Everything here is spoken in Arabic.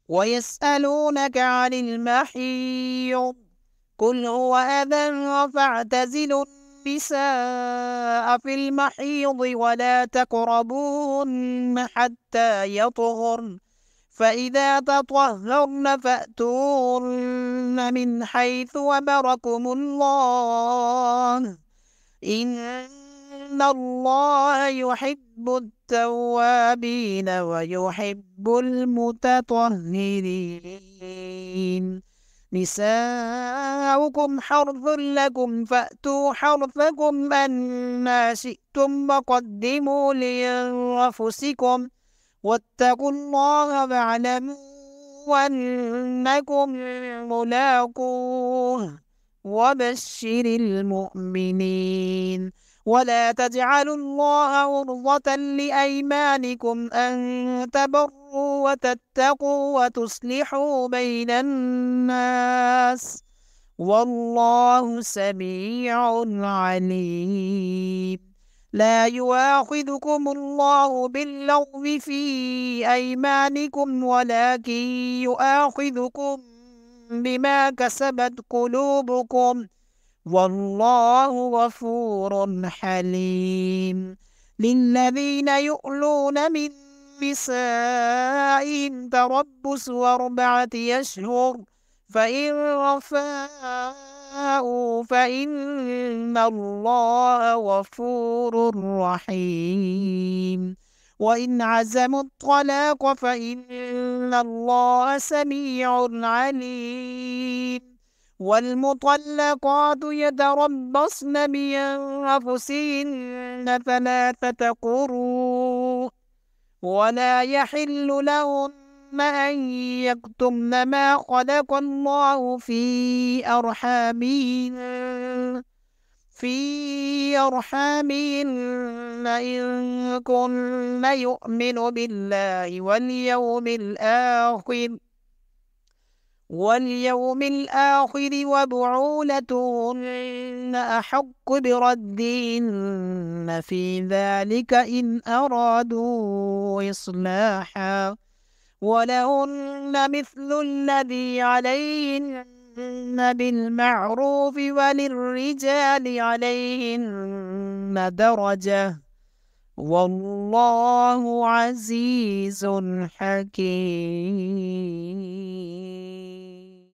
ويسألونك عن المحيض قل هو أذى فاعتزلوا النساء في المحيض ولا تقربوهن حتى يطهرن فإذا تطهرن فأتوهن من حيث أمركم الله إن الله يحب التوابين ويحب المتطهرين نساؤكم حرث لكم فأتوا حرثكم أنى شئتم وقدموا لأنفسكم واتقوا الله واعلموا أنكم ملاقوه وبشر المؤمنين ولا تجعلوا الله عرضة لأيمانكم أن تبروا وتتقوا وتصلحوا بين الناس والله سميع عليم لا يؤاخذكم الله باللغو في أيمانكم ولكن يؤاخذكم بما كسبت قلوبكم والله غفور حليم للذين يؤلون من نسائهم تربص 4 أشهر فإن فاءوا فإن الله غفور رحيم وإن عزموا الطلاق فإن الله سميع عليم والمطلقات يتربصن بأنفسهن 3 قروء ولا يحل لهن أن يكتمن ما خلق الله في أرحامهن إن كن يؤمن بالله واليوم الآخر وبعولتهن أحق بردهن في ذلك إن أرادوا إصلاحا ولهن مثل الذي عليهن بالمعروف وللرجال عليهن درجة والله عزيز حكيم